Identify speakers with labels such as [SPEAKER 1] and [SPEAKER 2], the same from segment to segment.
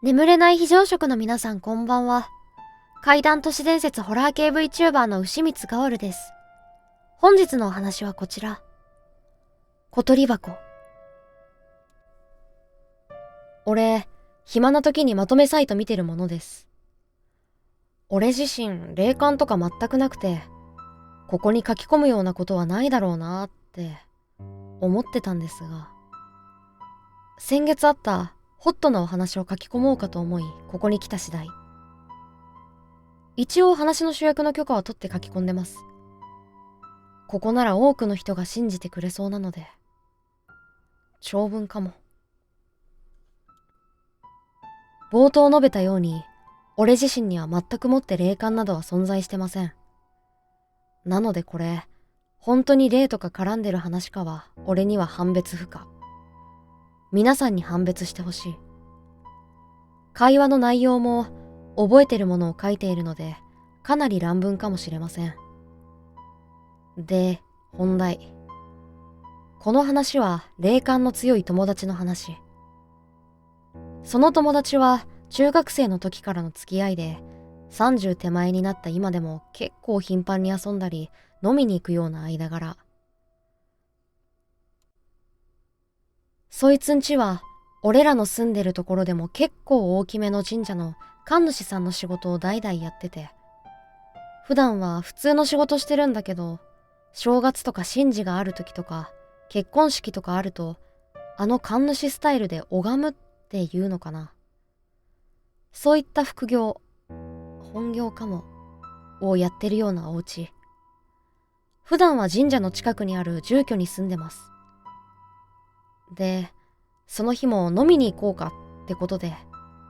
[SPEAKER 1] 眠れない非常食の皆さんこんばんは。怪談都市伝説ホラー系 VTuber の牛光かおるです。本日のお話はこちら。小鳥箱。俺、暇な時にまとめサイト見てるものです。俺自身、霊感とか全くなくて、ここに書き込むようなことはないだろうなって思ってたんですが、先月あったホットなお話を書き込もうかと思い、ここに来た次第。一応話の主役の許可は取って書き込んでます。ここなら多くの人が信じてくれそうなので、長文かも。冒頭述べたように、俺自身には全くもって霊感などは存在してません。なのでこれ、本当に霊とか絡んでる話かは、俺には判別不可。皆さんに判別してほしい。会話の内容も、覚えてるものを書いているので、かなり乱文かもしれません。で、本題。この話は霊感の強い友達の話。その友達は中学生の時からの付き合いで、30手前になった今でも結構頻繁に遊んだり飲みに行くような間柄。そいつんちは俺らの住んでるところでも結構大きめの神社の神主さんの仕事を代々やってて、普段は普通の仕事してるんだけど、正月とか神事がある時とか結婚式とかあると、あの神主スタイルで拝むっていうのかな。そういった副業、本業かも、をやってるようなお家。普段は神社の近くにある住居に住んでます。で、その日も飲みに行こうかってことで、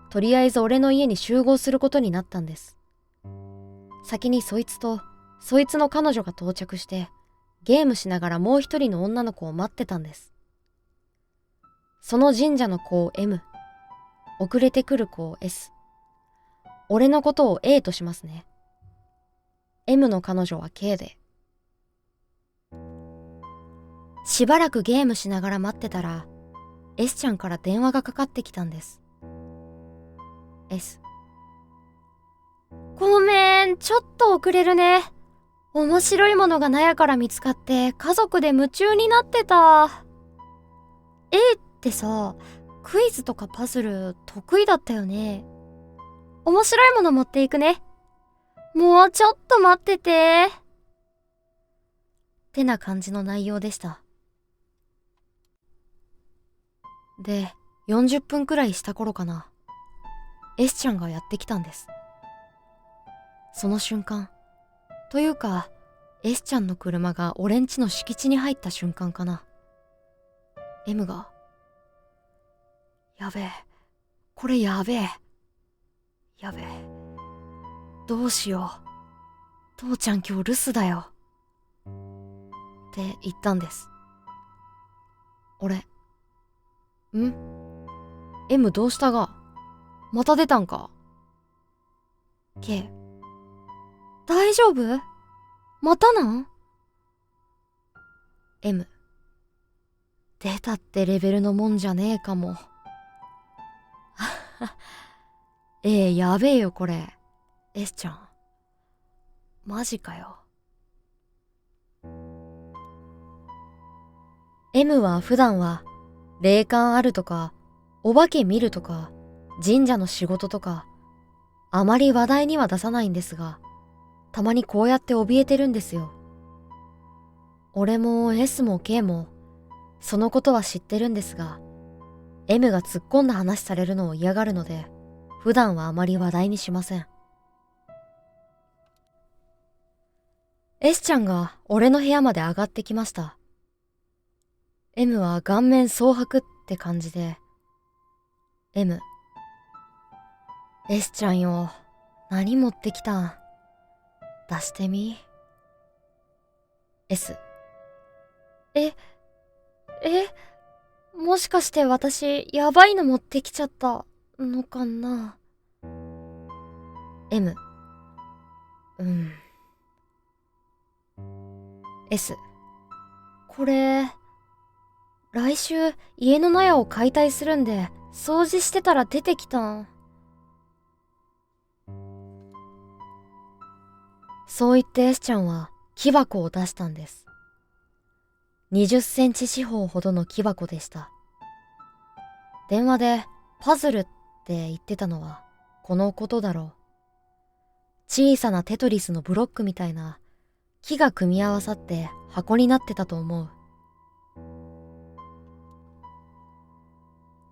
[SPEAKER 1] とりあえず俺の家に集合することになったんです。先にそいつと、そいつの彼女が到着して、ゲームしながらもう一人の女の子を待ってたんです。その神社の子を M、遅れてくる子を S、俺のことを A としますね。M の彼女は K で。しばらくゲームしながら待ってたら、S ちゃんから電話がかかってきたんです。S。ごめん、ちょっと遅れるね。面白いものが納屋から見つかって家族で夢中になってた。A ってさ、クイズとかパズル得意だったよね。面白いもの持っていくね。もうちょっと待ってて。ってな感じの内容でした。で、40分くらいした頃かな。S ちゃんがやってきたんです。その瞬間、というか、S ちゃんの車が俺ん家の敷地に入った瞬間かな。M が、やべえ、これやべえ。やべえ。どうしよう。父ちゃん今日留守だよ。って言ったんです。俺、M どうしたが？また出たんか？ K、大丈夫？またなん？ M、出たってレベルのもんじゃねえかも。やべえよこれ。S ちゃん。マジかよ。M は普段は霊感あるとか、お化け見るとか、神社の仕事とか、あまり話題には出さないんですが、たまにこうやって怯えてるんですよ。俺も S も K も、そのことは知ってるんですが、M が突っ込んだ話されるのを嫌がるので、普段はあまり話題にしません。S ちゃんが俺の部屋まで上がってきました。M は顔面蒼白って感じで、M、S ちゃんよ、何持ってきたん？出してみ。S、もしかして私、やばいの持ってきちゃったのかな？ M、S、これ、来週家の納屋を解体するんで、掃除してたら出てきたん。そう言って S ちゃんは木箱を出したんです。20センチ四方ほどの木箱でした。電話でパズルって言ってたのはこのことだろう。小さなテトリスのブロックみたいな木が組み合わさって箱になってたと思う。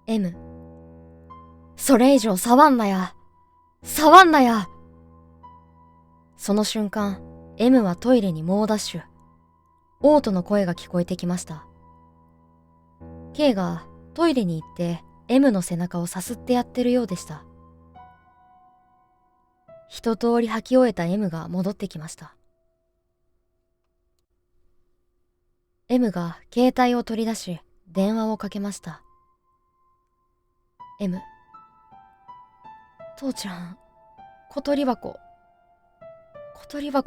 [SPEAKER 1] M、それ以上触んなや。触んなや。その瞬間、M はトイレに猛ダッシュ。嘔吐の声が聞こえてきました。K がトイレに行って M の背中をさすってやってるようでした。一通り吐き終えた M が戻ってきました。M が携帯を取り出し電話をかけました。M、父ちゃん、小鳥箱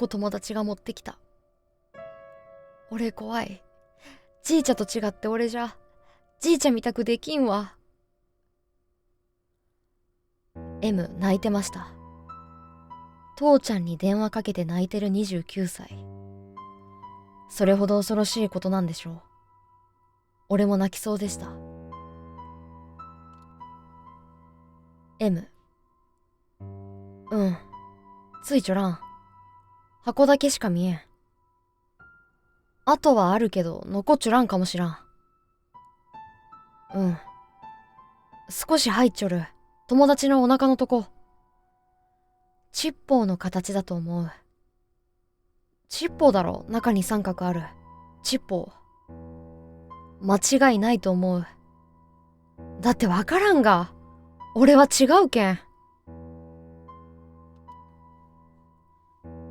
[SPEAKER 1] 友達が持ってきた。俺怖い。じいちゃと違って俺じゃ、じいちゃみたくできんわ。M 泣いてました。父ちゃんに電話かけて泣いてる29歳。それほど恐ろしいことなんでしょう。俺も泣きそうでした。M、ついちょらん。箱だけしか見えん。あとはあるけど残っちょらんかもしらん。少し入っちょる。友達のお腹のとこ。チッポウの形だと思う。チッポウだろ、中に三角ある。チッポウ。間違いないと思う。だってわからんが。俺は違うけん。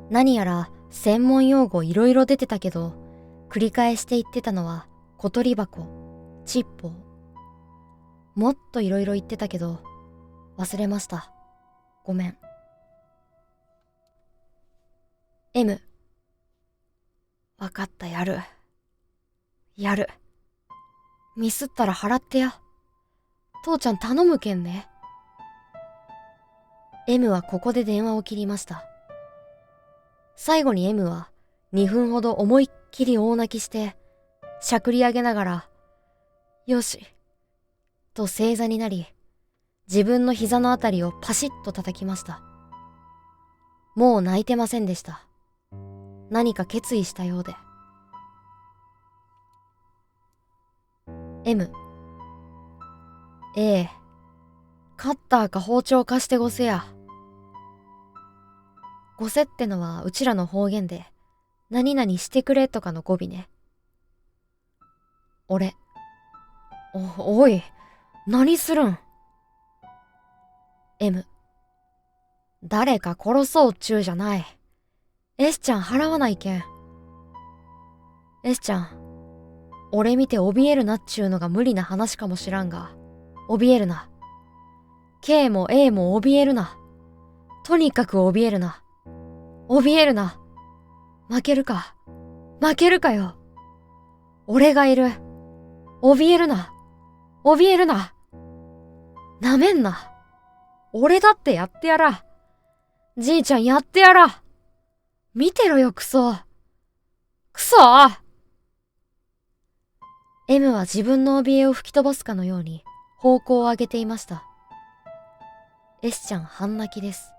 [SPEAKER 1] 何やら専門用語いろいろ出てたけど、繰り返して言ってたのは小鳥箱、チッポウ。もっといろいろ言ってたけど、忘れました。ごめん。M、わかった、やる。ミスったら払ってや。父ちゃん頼むけんね。M はここで電話を切りました。最後に M は2分ほど思いっきり大泣きして、しゃくり上げながら、よし、と正座になり、自分の膝のあたりをパシッと叩きました。もう泣いてませんでした。何か決意したようで。M、カッターか包丁貸してごせや。ごせってのはうちらの方言で、何々してくれとかの語尾ね。俺、おい、何するん？ M、誰か殺そうっちゅうじゃない。S ちゃん払わないけん。S ちゃん、俺見て怯えるなっちゅうのが無理な話かもしらんが、怯えるな。K も A も怯えるな。とにかく怯えるな。怯えるな。負けるかよ。俺がいる。怯えるな。なめんな。俺だってやってやら。じいちゃんやってやら。見てろよ、クソ。M は自分の怯えを吹き飛ばすかのように方向を上げていました。S ちゃん半泣きです。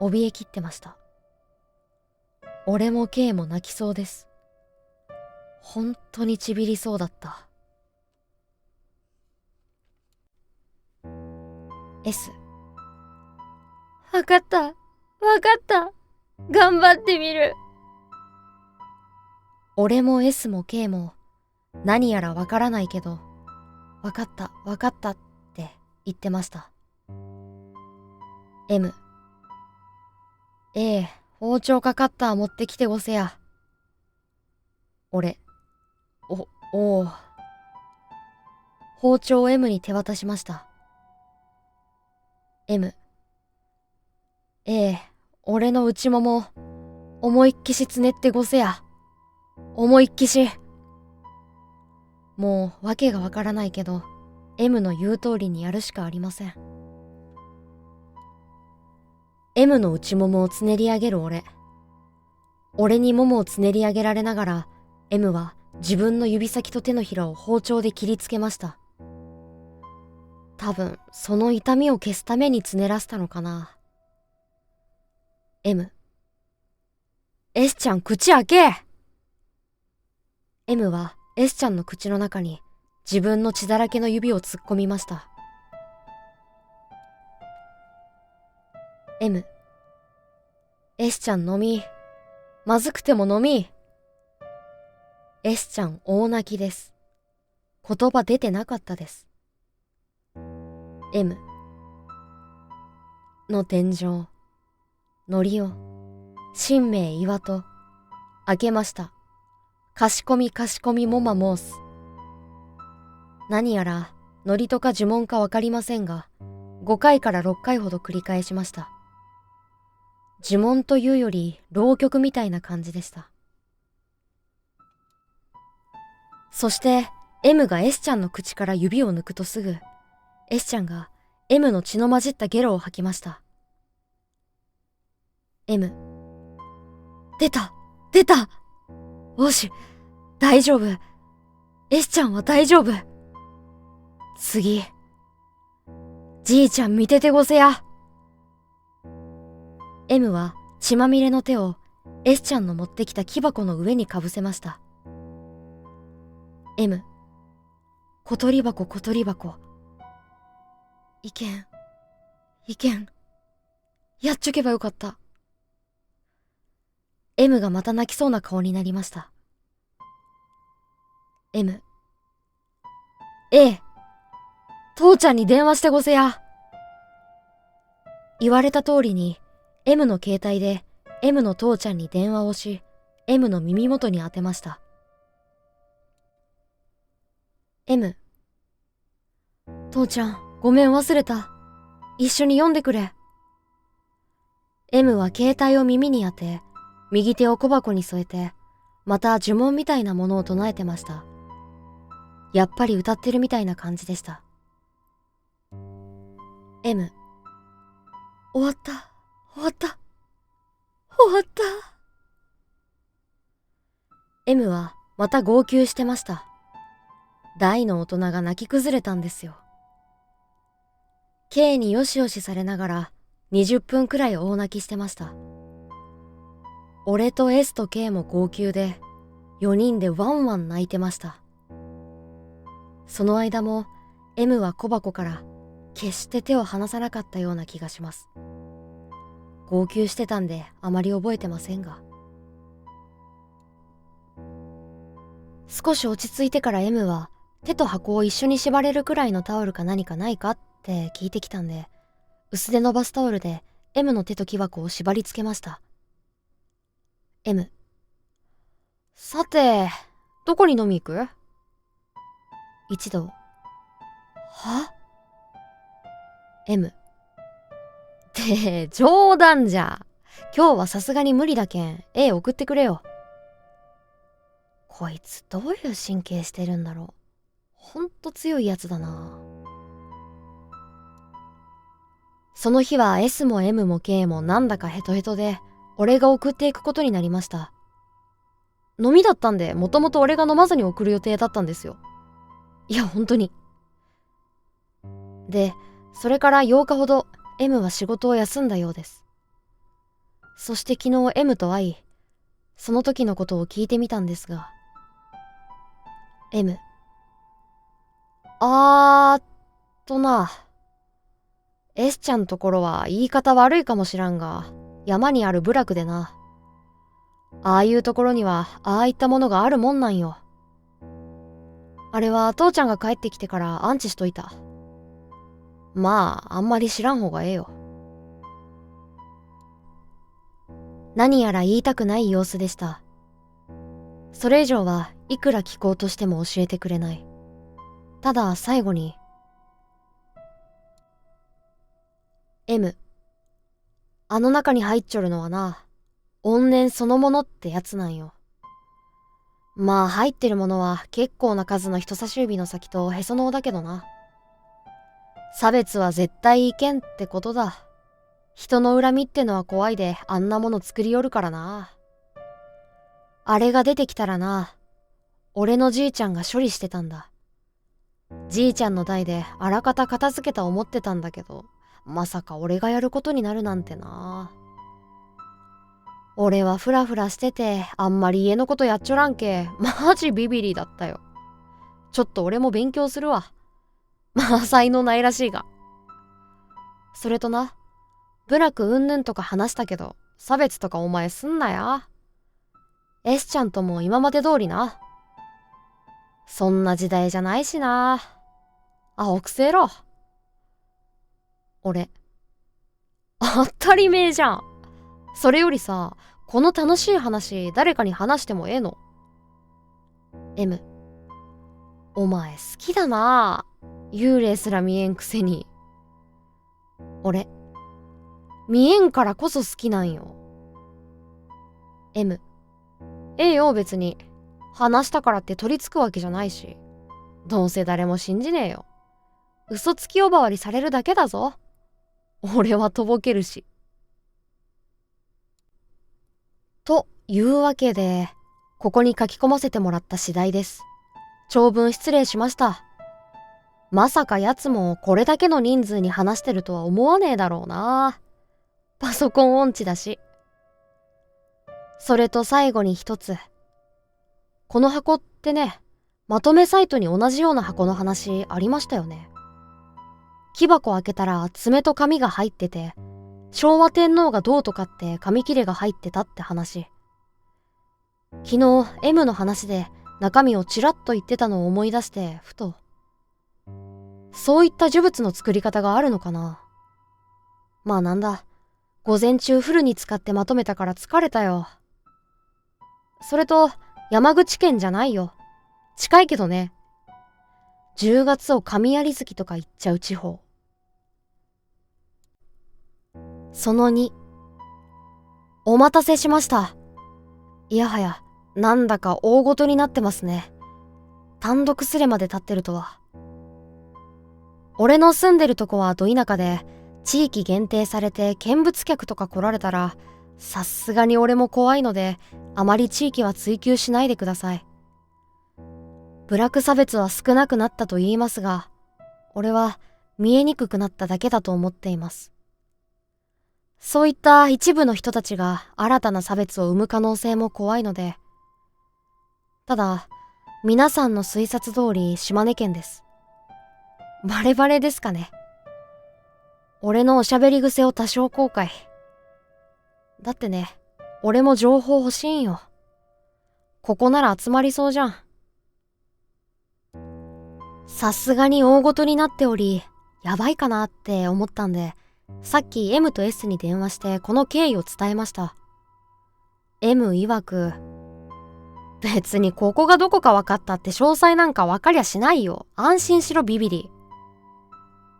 [SPEAKER 1] 怯えきってました。俺も K も泣きそうです。本当にちびりそうだった。S、わかった。頑張ってみる。俺も S も K も何やらわからないけど、わかったって言ってました。M、包丁かカッター持ってきてごせや。俺、おう。包丁を M に手渡しました。M、俺の内もも、思いっきしつねってごせや。思いっきし。もう、わけがわからないけど、M の言う通りにやるしかありません。M の内ももをつねり上げる俺。俺にももをつねり上げられながら、M は自分の指先と手のひらを包丁で切りつけました。多分、その痛みを消すためにつねらせたのかな。M。S ちゃん、口開け！ M は S ちゃんの口の中に自分の血だらけの指を突っ込みました。M。S ちゃん飲み。まずくても飲み。S ちゃん大泣きです。言葉出てなかったです。M。の天井。のりお。神明岩戸。開けました。かしこみかしこみもま申す。何やら、ノリとか呪文かわかりませんが、5回から6回ほど繰り返しました。呪文というより浪曲みたいな感じでした。そして M が S ちゃんの口から指を抜くとすぐ、S ちゃんが M の血の混じったゲロを吐きました。M。出た！出た！おし、大丈夫。S ちゃんは大丈夫。次。じいちゃん見ててごせや。M は血まみれの手を S ちゃんの持ってきた木箱の上にかぶせました。M。小鳥箱小鳥箱。いけん。いけん。やっちょけばよかった。M がまた泣きそうな顔になりました。M。A。父ちゃんに電話してごせや。言われた通りに M の携帯で M の父ちゃんに電話をし、M の耳元に当てました。M。父ちゃん、ごめん忘れた。一緒に読んでくれ。M は携帯を耳に当て、右手を小箱に添えて、また呪文みたいなものを唱えてました。やっぱり歌ってるみたいな感じでした。M。終わった、終わった、終わった。M はまた号泣してました。大の大人が泣き崩れたんですよ。K によしよしされながら20分くらい大泣きしてました。俺と S と K も号泣で4人でワンワン泣いてました。その間も M は小箱から決して手を離さなかったような気がします。号泣してたんであまり覚えてませんが。少し落ち着いてから M は手と箱を一緒に縛れるくらいのタオルか何かないかって聞いてきたんで、薄手のバスタオルで M の手と木箱を縛り付けました。M。さて、どこに飲み行く？一度。は？ M。って冗談じゃ。今日はさすがに無理だけん A 送ってくれよ。こいつどういう神経してるんだろう。ほんと強いやつだな。その日は S も M も K もなんだかヘトヘトで俺が送っていくことになりました。飲みだったんでもともと俺が飲まずに送る予定だったんですよ。いや本当に。で、それから8日ほど M は仕事を休んだようです。そして昨日 M と会い、その時のことを聞いてみたんですが、M。な、S ちゃんところは言い方悪いかもしらんが、山にある部落でな。ああいうところにはああいったものがあるもんなんよ。あれは父ちゃんが帰ってきてから安置しといた。まあ、あんまり知らん方がええよ。何やら言いたくない様子でした。それ以上はいくら聞こうとしても教えてくれない。ただ最後に、M。あの中に入っちょるのはな、怨念そのものってやつなんよ。まあ入ってるものは結構な数の人差し指の先とへその緒だけどな。差別は絶対いけんってことだ。人の恨みってのは怖いであんなもの作りよるからな。あれが出てきたらな、俺のじいちゃんが処理してたんだ。じいちゃんの代であらかた片付けた思ってたんだけど、まさか俺がやることになるなんてな。俺はフラフラしててあんまり家のことやっちょらんけ、マジビビリだったよ。ちょっと俺も勉強するわ。まあ才能ないらしいが。それとな、部落うんぬんとか話したけど、差別とかお前すんなや。S ちゃんとも今まで通りな。そんな時代じゃないしな。青くせえろ。俺。当たり前じゃん。それよりさ、この楽しい話誰かに話してもええの？ M。お前好きだな。幽霊すら見えんくせに。俺。見えんからこそ好きなんよ。M。ええよ別に。話したからって取り付くわけじゃないし。どうせ誰も信じねえよ。嘘つき呼ばわりされるだけだぞ。俺はとぼけるし。というわけで、ここに書き込ませてもらった次第です。長文失礼しました。まさかやつもこれだけの人数に話してるとは思わねえだろうな。パソコン音痴だし。それと最後に一つ。この箱ってね、まとめサイトに同じような箱の話ありましたよね。木箱開けたら爪と紙が入ってて、昭和天皇がどうとかって紙切れが入ってたって話。昨日 M の話で中身をちらっと言ってたのを思い出してふと。そういった呪物の作り方があるのかな。まあなんだ、午前中フルに使ってまとめたから疲れたよ。それと山口県じゃないよ。近いけどね。10月を神有月とか言っちゃう地方。その2。お待たせしました。いやはや、なんだか大ごとになってますね。単独スレまで立ってるとは。俺の住んでるとこはど田舎で、地域限定されて見物客とか来られたら、さすがに俺も怖いので、あまり地域は追求しないでください。部落差別は少なくなったと言いますが、俺は見えにくくなっただけだと思っています。そういった一部の人たちが新たな差別を生む可能性も怖いので、ただ、皆さんの推察通り島根県です。バレバレですかね。俺のおしゃべり癖を多少後悔。だってね、俺も情報欲しいんよ。ここなら集まりそうじゃん。さすがに大ごとになっており、やばいかなって思ったんで、さっき M と S に電話してこの経緯を伝えました。M 曰く、別にここがどこか分かったって詳細なんか分かりゃしないよ。安心しろビビリ。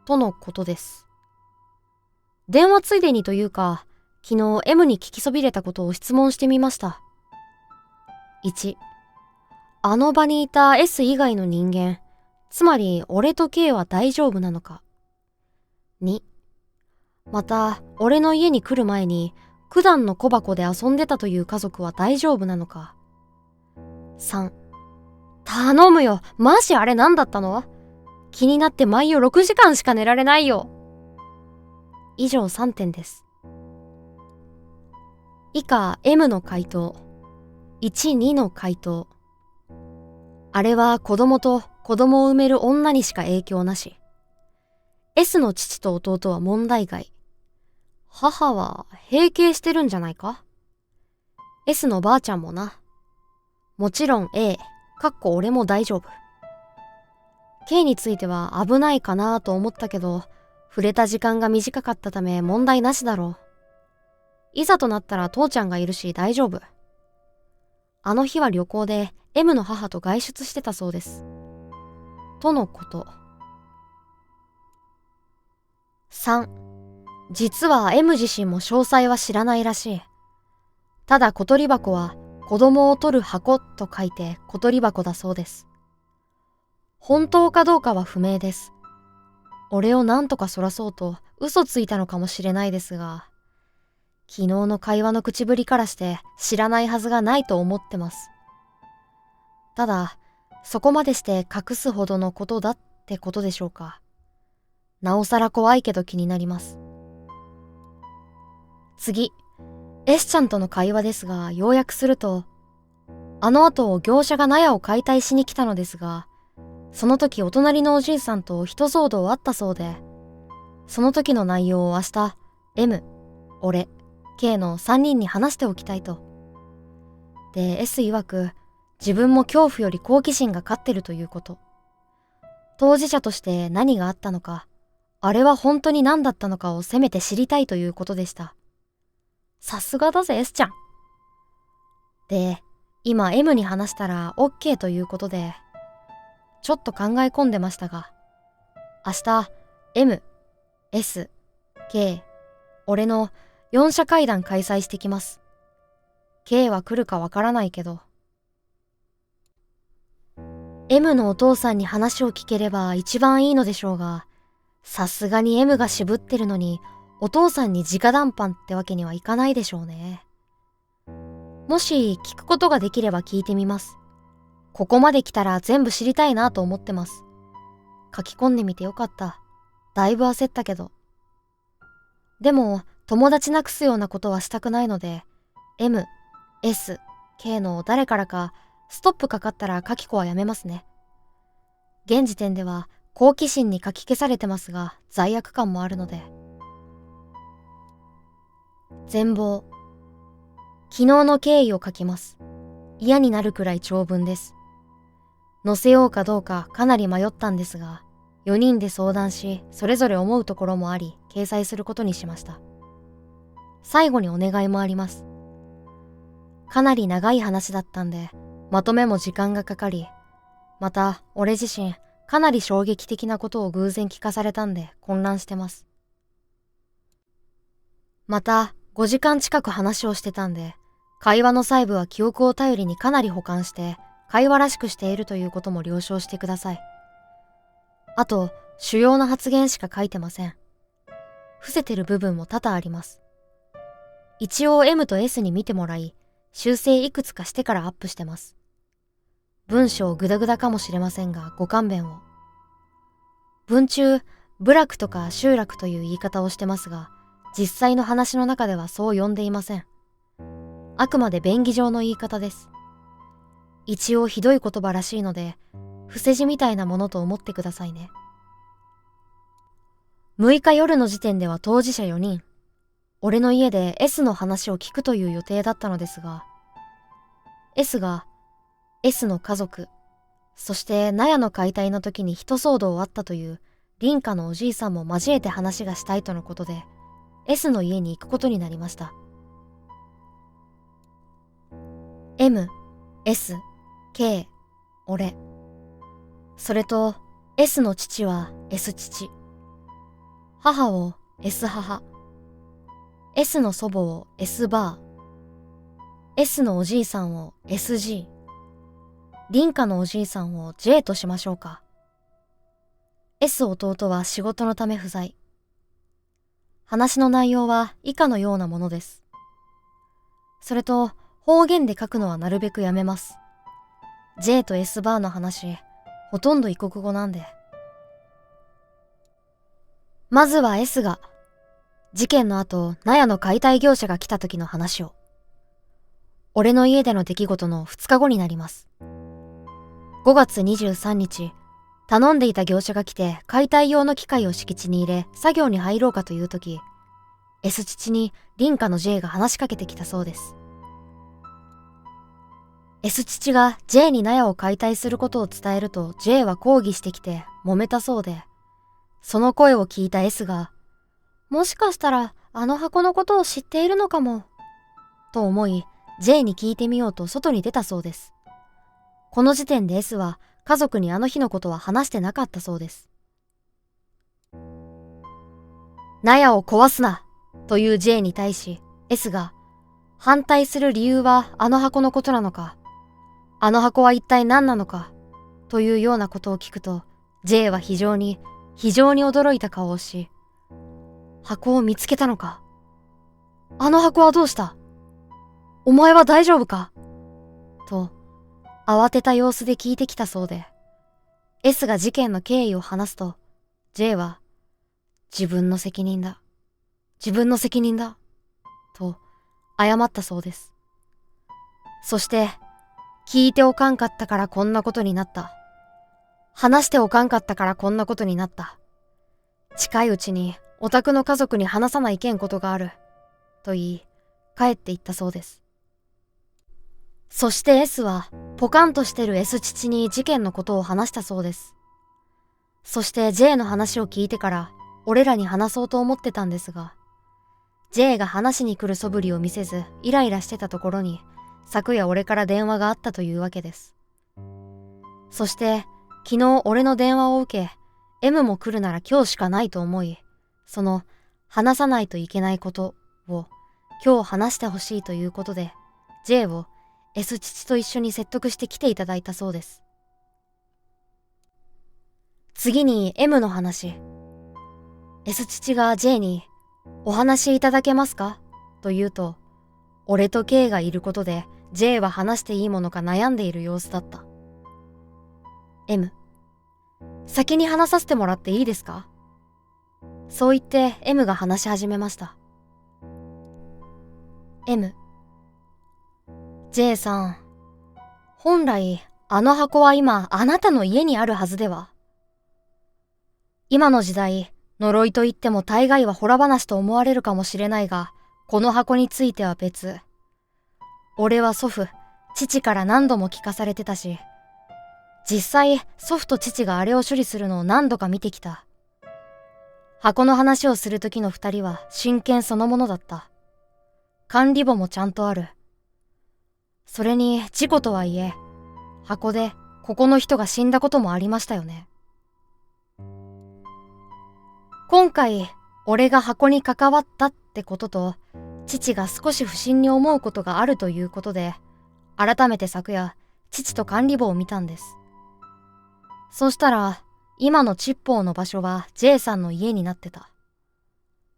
[SPEAKER 1] とのことです。電話ついでにというか、昨日 M に聞きそびれたことを質問してみました。1、あの場にいた S 以外の人間、つまり俺と K は大丈夫なのか。2、また俺の家に来る前に九段の小箱で遊んでたという家族は大丈夫なのか。3、頼むよ、マジあれ何だったの？気になって毎夜6時間しか寝られないよ。以上3点です。以下 M の回答。1、2の回答。あれは子供と子供を産める女にしか影響なし。S の父と弟は問題外。母は閉経してるんじゃないか？ S のばあちゃんもな。もちろん A、俺も大丈夫。K については危ないかなと思ったけど、触れた時間が短かったため問題なしだろう。いざとなったら父ちゃんがいるし大丈夫。あの日は旅行で M の母と外出してたそうです。とのこと。3、実は M 自身も詳細は知らないらしい。ただ小鳥箱は子供を取る箱と書いて小鳥箱だそうです。本当かどうかは不明です。俺を何とかそらそうと嘘ついたのかもしれないですが、昨日の会話の口ぶりからして知らないはずがないと思ってます。ただ、そこまでして隠すほどのことだってことでしょうか。なおさら怖いけど気になります。次、S ちゃんとの会話ですが、要約すると、あの後業者が納屋を解体しに来たのですが、その時お隣のおじいさんと一騒動あったそうで、その時の内容を明日、M、俺、K の3人に話しておきたいと。で、S 曰く、自分も恐怖より好奇心が勝ってるということ。当事者として何があったのか、あれは本当に何だったのかをせめて知りたいということでした。さすがだぜ S ちゃん。で、今 M に話したら OK ということで、ちょっと考え込んでましたが、明日 M、S、K、俺の4者会談開催してきます。K は来るかわからないけど。M のお父さんに話を聞ければ一番いいのでしょうが、さすがに M が渋ってるのに、お父さんに直談判ってわけにはいかないでしょうね。もし聞くことができれば聞いてみます。ここまで来たら全部知りたいなと思ってます。書き込んでみてよかった。だいぶ焦ったけど。でも、友達なくすようなことはしたくないので、M、S、K の誰からかストップかかったら書き子はやめますね。現時点では好奇心に書き消されてますが、罪悪感もあるので。全貌。昨日の経緯を書きます。嫌になるくらい長文です。載せようかどうかかなり迷ったんですが、4人で相談し、それぞれ思うところもあり、掲載することにしました。最後にお願いもあります。かなり長い話だったんで、まとめも時間がかかり、また俺自身かなり衝撃的なことを偶然聞かされたんで混乱してます。また5時間近く話をしてたんで、会話の細部は記憶を頼りにかなり保管して、会話らしくしているということも了承してください。あと、主要な発言しか書いてません。伏せてる部分も多々あります。一応 M と S に見てもらい、修正いくつかしてからアップしてます。文章グダグダかもしれませんが、ご勘弁を。文中、部落とか集落という言い方をしてますが、実際の話の中ではそう呼んでいません。あくまで便宜上の言い方です。一応ひどい言葉らしいので、伏せ字みたいなものと思ってくださいね。6日夜の時点では当事者4人。俺の家で S の話を聞くという予定だったのですが、S が S の家族、そして納屋の解体の時に一騒動あったという林家のおじいさんも交えて話がしたいとのことで、S の家に行くことになりました。M、S、K、俺。それと S の父は S 父。母を S 母。S の祖母を S ばあ。S のおじいさんを SG。林家のおじいさんを J としましょうか。S 弟は仕事のため不在。話の内容は以下のようなものです。それと方言で書くのはなるべくやめます。J と S バーの話、ほとんど異国語なんで。まずは S が、事件の後、納屋の解体業者が来た時の話を。俺の家での出来事の2日後になります。5月23日、頼んでいた業者が来て解体用の機械を敷地に入れ作業に入ろうかという時、S 父に林家の J が話しかけてきたそうです。S 父が J に納屋を解体することを伝えると J は抗議してきて揉めたそうで、その声を聞いた S が、もしかしたらあの箱のことを知っているのかも、と思い J に聞いてみようと外に出たそうです。この時点で S は家族にあの日のことは話してなかったそうです。納屋を壊すなという J に対し S が、反対する理由はあの箱のことなのか、あの箱は一体何なのかというようなことを聞くと J は非常に驚いた顔をし、箱を見つけたのか、あの箱はどうした？お前は大丈夫か？と、慌てた様子で聞いてきたそうで、S が事件の経緯を話すと、J は、自分の責任だ。自分の責任だ。と、謝ったそうです。そして、聞いておかんかったからこんなことになった。話しておかんかったからこんなことになった。近いうちにお宅の家族に話さないけんことがある。と言い、帰っていったそうです。そして S はポカンとしてる S 父に事件のことを話したそうです。そして J の話を聞いてから俺らに話そうと思ってたんですが、J が話しに来る素振りを見せずイライラしてたところに昨夜俺から電話があったというわけです。そして昨日俺の電話を受け、M も来るなら今日しかないと思い、その話さないといけないことを今日話してほしいということで J をS 父と一緒に説得して来ていただいたそうです。次に M の話。S 父が J にお話いただけますかと言うと、俺と K がいることで J は話していいものか悩んでいる様子だった。M、先に話させてもらっていいですか？そう言って M が話し始めました。M、J さん、本来あの箱は今あなたの家にあるはずでは。今の時代、呪いと言っても大概はホラ話と思われるかもしれないが、この箱については別。俺は祖父、父から何度も聞かされてたし、実際祖父と父があれを処理するのを何度か見てきた。箱の話をする時の二人は真剣そのものだった。管理簿もちゃんとある。それに事故とはいえ、箱でここの人が死んだこともありましたよね。今回、俺が箱に関わったってことと、父が少し不審に思うことがあるということで、改めて昨夜、父と管理簿を見たんです。そしたら、今のチッポーの場所は J さんの家になってた。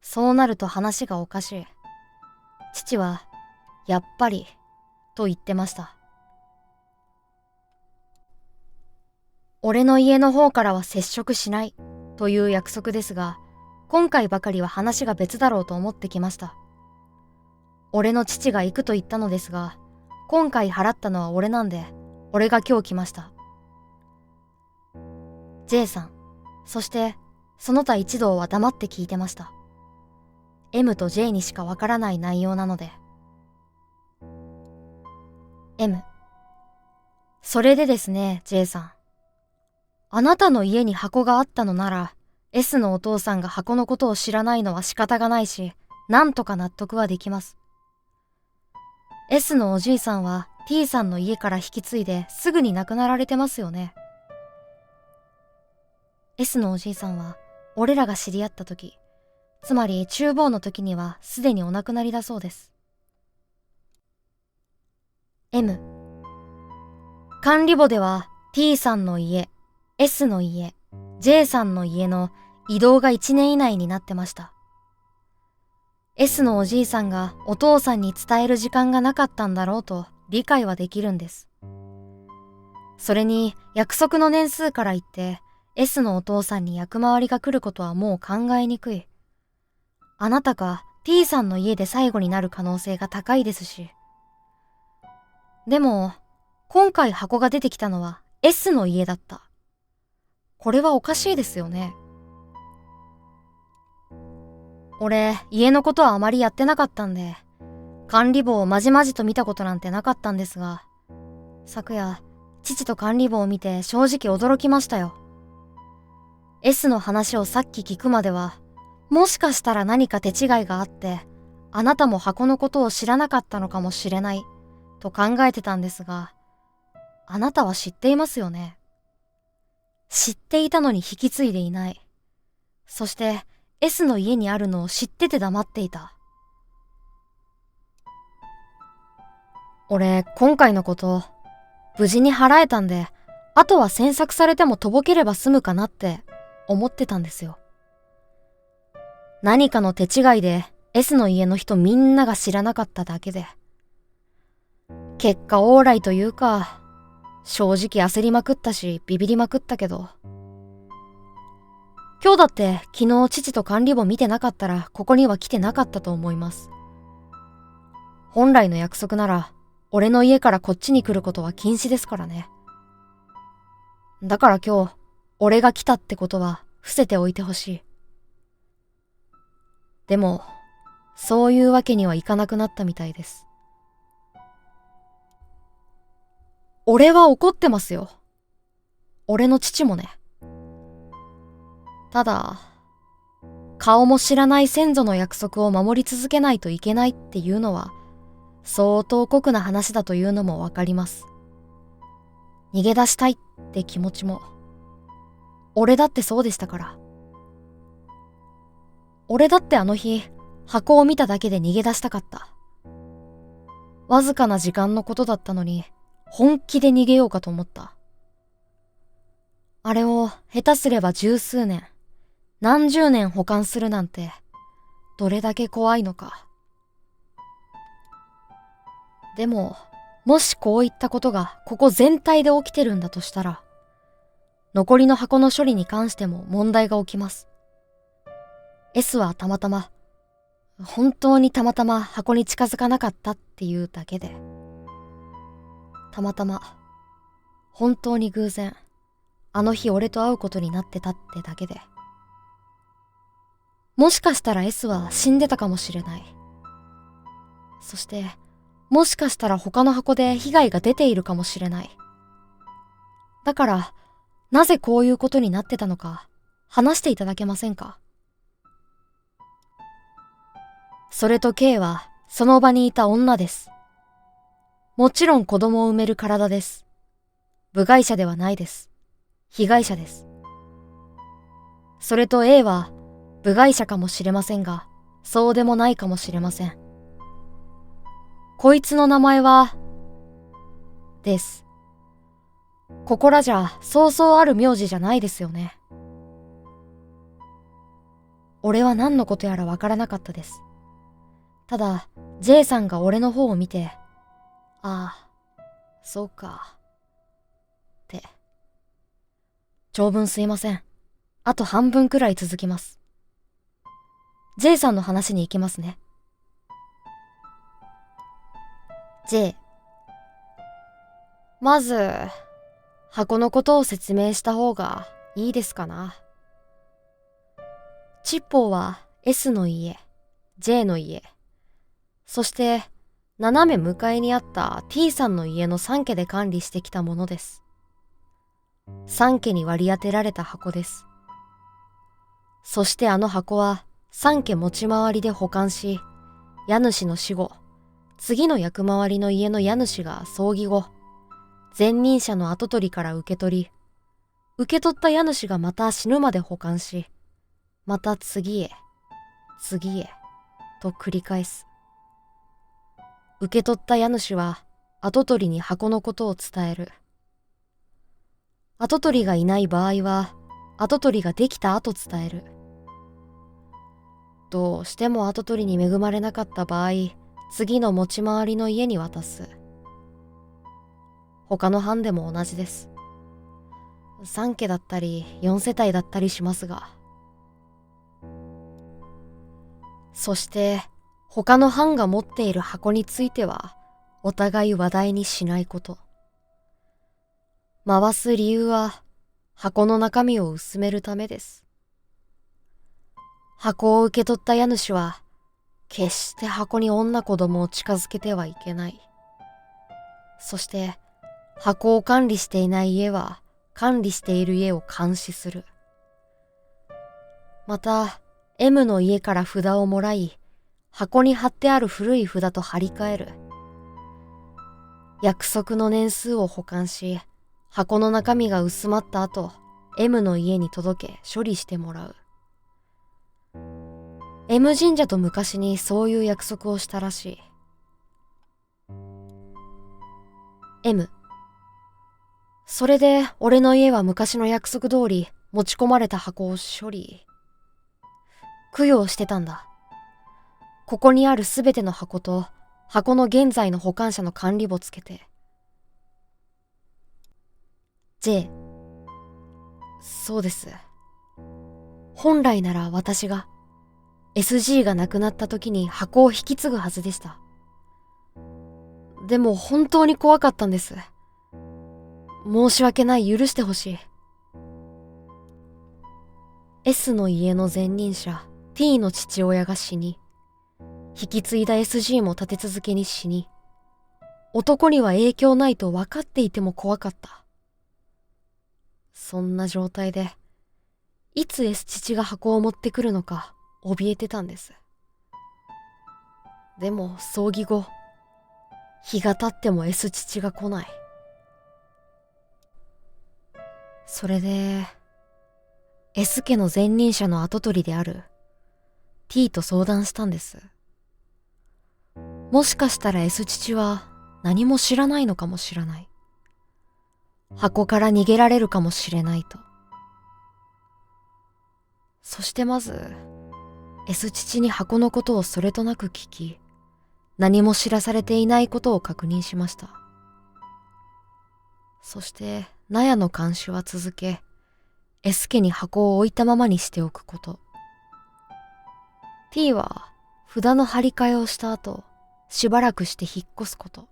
[SPEAKER 1] そうなると話がおかしい。父は、やっぱり、と言ってました。俺の家の方からは接触しない、という約束ですが、今回ばかりは話が別だろうと思ってきました。俺の父が行くと言ったのですが、今回払ったのは俺なんで、俺が今日来ました。J さん、そしてその他一同は黙って聞いてました。M と J にしかわからない内容なので。M、それでですね、J さん。あなたの家に箱があったのなら、S のお父さんが箱のことを知らないのは仕方がないし、なんとか納得はできます。S のおじいさんは T さんの家から引き継いですぐに亡くなられてますよね。S のおじいさんは俺らが知り合った時、つまり厨房の時にはすでにお亡くなりだそうです。M、管理簿では T さんの家、S の家、J さんの家の移動が1年以内になってました。S のおじいさんがお父さんに伝える時間がなかったんだろうと理解はできるんです。それに約束の年数から言って S のお父さんに役回りが来ることはもう考えにくい。あなたか T さんの家で最後になる可能性が高いですし。でも今回箱が出てきたのは S の家だった。これはおかしいですよね。俺、家のことはあまりやってなかったんで、管理簿をまじまじと見たことなんてなかったんですが、昨夜、父と管理簿を見て正直驚きましたよ。S の話をさっき聞くまでは、もしかしたら何か手違いがあって、あなたも箱のことを知らなかったのかもしれない、と考えてたんですが、あなたは知っていますよね。知っていたのに引き継いでいない。そして、S の家にあるのを知ってて黙っていた。俺、今回のこと、無事に払えたんで、あとは詮索されてもとぼければ済むかなって思ってたんですよ。何かの手違いで S の家の人みんなが知らなかっただけで。結果オーライというか、正直焦りまくったしビビりまくったけど。今日だって昨日父と管理簿見てなかったらここには来てなかったと思います。本来の約束なら俺の家からこっちに来ることは禁止ですからね。だから今日俺が来たってことは伏せておいてほしい。でもそういうわけにはいかなくなったみたいです。俺は怒ってますよ。俺の父もね。ただ、顔も知らない先祖の約束を守り続けないといけないっていうのは、相当酷な話だというのもわかります。逃げ出したいって気持ちも、俺だってそうでしたから。俺だってあの日、箱を見ただけで逃げ出したかった。わずかな時間のことだったのに、本気で逃げようかと思った。あれを下手すれば十数年、何十年保管するなんて、どれだけ怖いのか。でも、もしこういったことがここ全体で起きてるんだとしたら、残りの箱の処理に関しても問題が起きます。S はたまたま、本当にたまたま箱に近づかなかったっていうだけで、たまたま、本当に偶然、あの日俺と会うことになってたってだけで、もしかしたら S は死んでたかもしれない。そして、もしかしたら他の箱で被害が出ているかもしれない。だから、なぜこういうことになってたのか、話していただけませんか？それと K は、その場にいた女です。もちろん子供を産める体です。部外者ではないです。被害者です。それと A は、部外者かもしれませんが、そうでもないかもしれません。こいつの名前は、です。ここらじゃそうそうある名字じゃないですよね。俺は何のことやらわからなかったです。ただ、J さんが俺の方を見て、ああ、そうか、って。長文すいません。あと半分くらい続きます。J さんの話に行きますね。J。まず、箱のことを説明した方がいいですかな。チッポーは S の家、J の家、そして斜め向かいにあった T さんの家の3家で管理してきたものです。3家に割り当てられた箱です。そしてあの箱は3家持ち回りで保管し、家主の死後、次の役回りの家の家主が葬儀後、前任者の跡取りから受け取り、受け取った家主がまた死ぬまで保管し、また次へ、次へ、と繰り返す。受け取った家主は跡取りに箱のことを伝える。跡取りがいない場合は、跡取りができた後伝える。どうしても跡取りに恵まれなかった場合、次の持ち回りの家に渡す。他の藩でも同じです。3家だったり4世帯だったりしますが。そして他の藩が持っている箱についてはお互い話題にしないこと。回す理由は箱の中身を薄めるためです。箱を受け取った家主は決して箱に女子供を近づけてはいけない。そして箱を管理していない家は管理している家を監視する。また M の家から札をもらい、箱に貼ってある古い札と張り替える。約束の年数を保管し、箱の中身が薄まった後、M の家に届け処理してもらう。M 神社と昔にそういう約束をしたらしい。M。それで俺の家は昔の約束通り持ち込まれた箱を処理。供養してたんだ。ここにあるすべての箱と箱の現在の保管者の管理簿つけて。J、そうです。本来なら私が SG が亡くなった時に箱を引き継ぐはずでした。でも本当に怖かったんです。申し訳ない、許してほしい。S の家の前任者 T の父親が死に、引き継いだ SG も立て続けに死に、男には影響ないと分かっていても怖かった。そんな状態で、いつ S 父が箱を持ってくるのか怯えてたんです。でも葬儀後、日が経っても S 父が来ない。それで、S 家の前任者の跡取りである T と相談したんです。もしかしたら S 父は何も知らないのかもしれない。箱から逃げられるかもしれないと。そしてまず、S 父に箱のことをそれとなく聞き、何も知らされていないことを確認しました。そして、納屋の監視は続け、S 家に箱を置いたままにしておくこと。T は札の張り替えをした後、しばらくして引っ越すこと。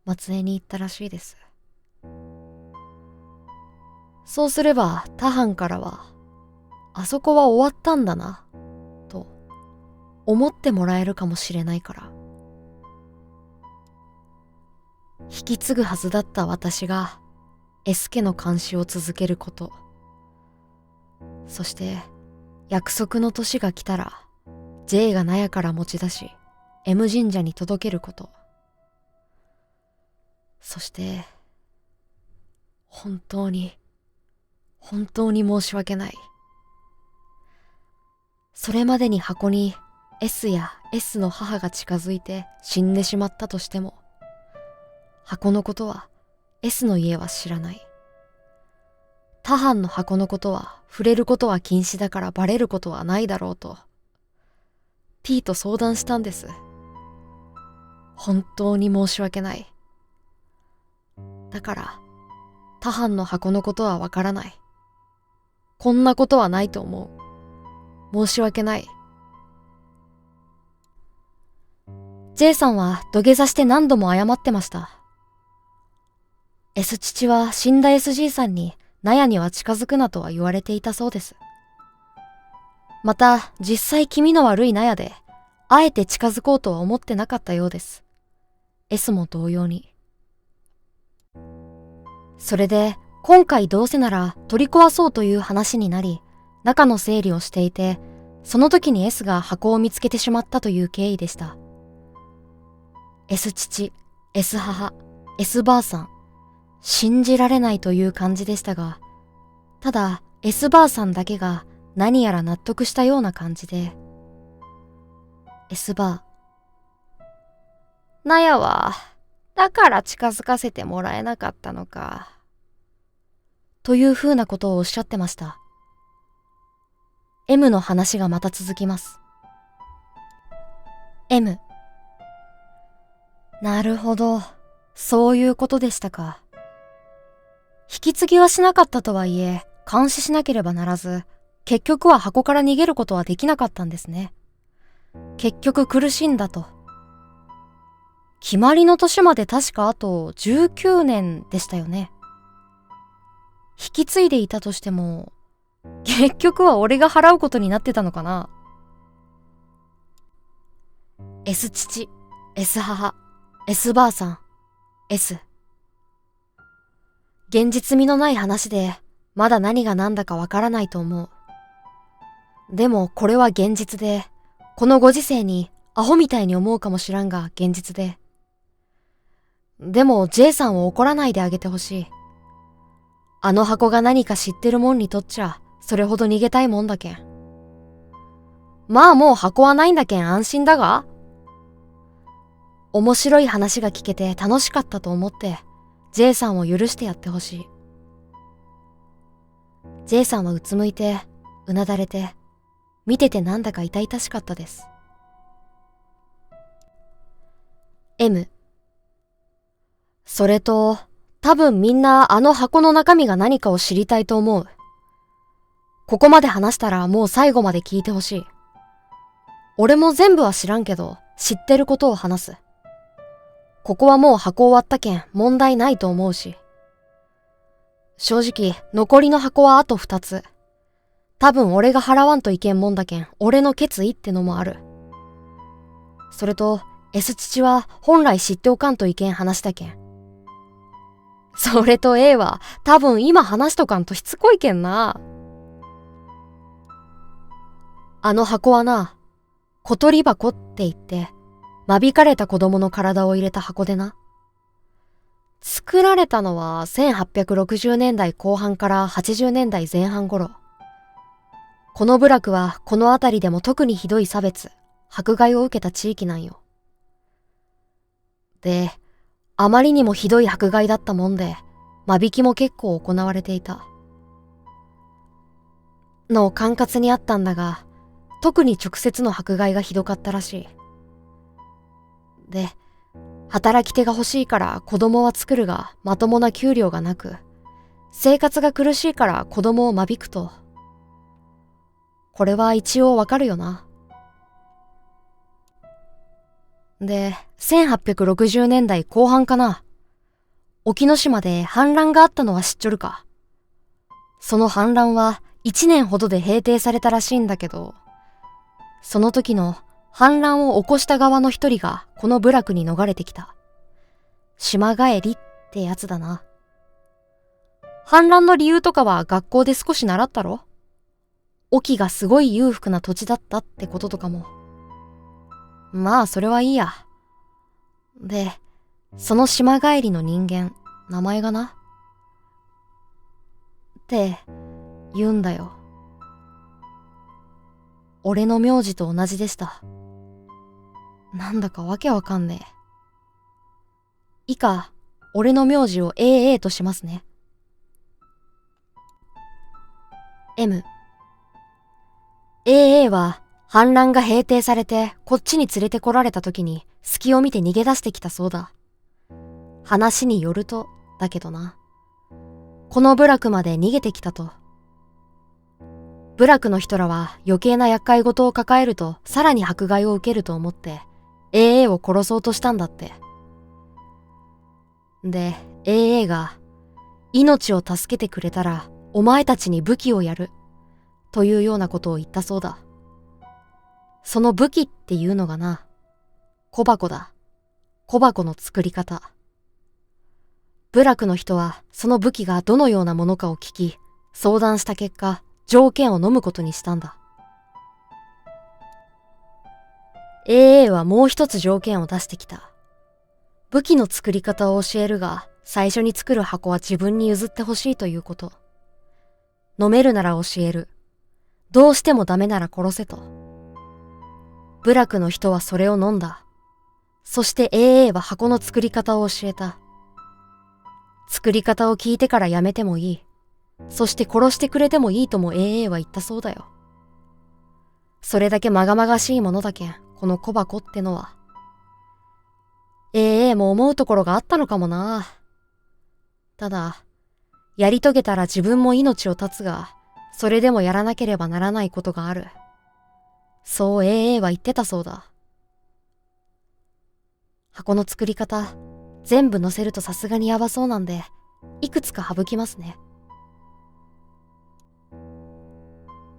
[SPEAKER 1] 松江に行ったらしいです。そうすれば他藩からは、あそこは終わったんだな、と思ってもらえるかもしれないから。引き継ぐはずだった私が S 家の監視を続けること。そして約束の年が来たら J が納屋から持ち出し M 神社に届けること。そして本当に申し訳ない。それまでに箱に S や S の母が近づいて死んでしまったとしても、箱のことは S の家は知らない。他藩の箱のことは触れることは禁止だからバレることはないだろうと T と相談したんです。本当に申し訳ない。だから他藩の箱のことはわからない。こんなことはないと思う。申し訳ない。J さんは土下座して何度も謝ってました。S 父は死んだ SG さんに納屋には近づくなとは言われていたそうです。また実際気味の悪い納屋であえて近づこうとは思ってなかったようです。S も同様に。それで今回どうせなら取り壊そうという話になり、中の整理をしていて、その時に S が箱を見つけてしまったという経緯でした。S 父、S 母、S ばあさん。信じられないという感じでしたが、ただ S ばあさんだけが何やら納得したような感じで、S ばあ、納屋は、だから近づかせてもらえなかったのか。というふうなことをおっしゃってました。M の話がまた続きます。M。なるほど。そういうことでしたか。引き継ぎはしなかったとはいえ、監視しなければならず、結局は箱から逃げることはできなかったんですね。結局苦しんだと。決まりの年まで確かあと19年でしたよね。引き継いでいたとしても、結局は俺が払うことになってたのかな。S 父、S 母、S ばあさん、S。現実味のない話で、まだ何が何だかわからないと思う。でもこれは現実で、このご時世にアホみたいに思うかもしらんが現実で。でも J さんを怒らないであげてほしい。あの箱が何か知ってるもんにとっちゃ、それほど逃げたいもんだけん。まあもう箱はないんだけん安心だが。面白い話が聞けて楽しかったと思って、J さんを許してやってほしい。J さんはうつむいて、うなだれて、見ててなんだか痛々しかったです。M。それと、多分みんなあの箱の中身が何かを知りたいと思う。ここまで話したらもう最後まで聞いてほしい。俺も全部は知らんけど、知ってることを話す。ここはもう箱終わったけん問題ないと思うし。正直、残りの箱はあと2つ。多分俺が払わんといけんもんだけん、俺の決意ってのもある。それと、S 父は本来知っておかんといけん話だけん。それと A は多分今話しとかんとしつこいけんな。あの箱はな、小鳥箱って言って、間引かれた子供の体を入れた箱でな。作られたのは1860年代後半から80年代前半頃。この部落はこの辺りでも特にひどい差別、迫害を受けた地域なんよ。で、あまりにもひどい迫害だったもんで、間引きも結構行われていた。の管轄にあったんだが、特に直接の迫害がひどかったらしい。で、働き手が欲しいから子供は作るがまともな給料がなく、生活が苦しいから子供を間引くと。これは一応わかるよな。で、1860年代後半かな。沖ノ島で反乱があったのは知っちょるか。その反乱は1年ほどで平定されたらしいんだけど、その時の反乱を起こした側の一人がこの部落に逃れてきた。島帰りってやつだな。反乱の理由とかは学校で少し習ったろ？沖がすごい裕福な土地だったってこととかも。まあそれはいいや。で、その島帰りの人間、名前がな。って言うんだよ。俺の名字と同じでした。なんだかわけわかんねえ。以下、俺の名字を AA としますね。M。AA は反乱が平定されてこっちに連れてこられた時に隙を見て逃げ出してきたそうだ。話によると、だけどな。この部落まで逃げてきたと。部落の人らは余計な厄介事を抱えるとさらに迫害を受けると思って AA を殺そうとしたんだって。で、AA が命を助けてくれたらお前たちに武器をやるというようなことを言ったそうだ。その武器っていうのがな、小箱だ。小箱の作り方。部落の人はその武器がどのようなものかを聞き、相談した結果、条件を飲むことにしたんだ。AA はもう一つ条件を出してきた。武器の作り方を教えるが、最初に作る箱は自分に譲ってほしいということ。飲めるなら教える。どうしてもダメなら殺せと。部落の人はそれを飲んだ。そして AA は箱の作り方を教えた。作り方を聞いてからやめてもいい。そして殺してくれてもいいとも AA は言ったそうだよ。それだけまがまがしいものだけん、この小箱ってのは。AA も思うところがあったのかもな。ただ、やり遂げたら自分も命を絶つが、それでもやらなければならないことがある。そう AA は言ってたそうだ。箱の作り方、全部載せるとさすがにやばそうなんで、いくつか省きますね。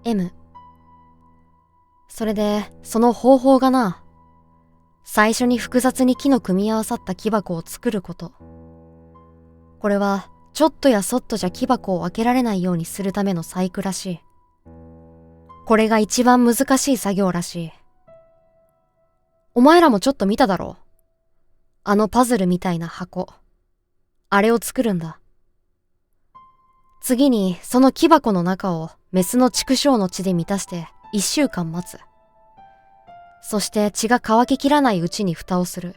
[SPEAKER 1] M。それで、その方法がな、最初に複雑に木の組み合わさった木箱を作ること。これは、ちょっとやそっとじゃ木箱を開けられないようにするための細工らしい。これが一番難しい作業らしい。お前らもちょっと見ただろう。あのパズルみたいな箱。あれを作るんだ。次に、その木箱の中をメスの畜生の血で満たして1週間待つ。そして血が乾ききらないうちに蓋をする。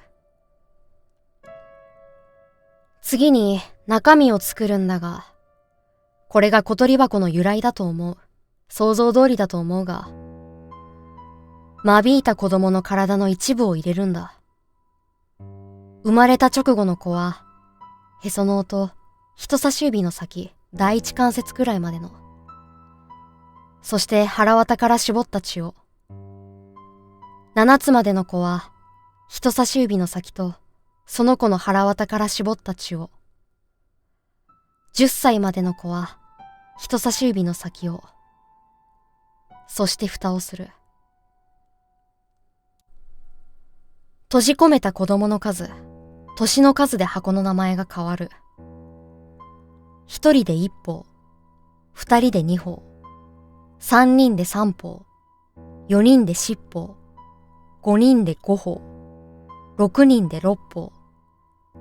[SPEAKER 1] 次に中身を作るんだが、これが小鳥箱の由来だと思う。想像通りだと思うが、間引いた子供の体の一部を入れるんだ。生まれた直後の子は、へその緒と人差し指の先、第一関節くらいまでの。そして腹渡から絞った血を。7つまでの子は、人差し指の先とその子の腹渡から絞った血を。10歳までの子は、人差し指の先を。そして蓋をする。閉じ込めた子供の数、年の数で箱の名前が変わる。1人で1包、2人で2包、3人で3包、4人で10包、5人で5包、6人で6包、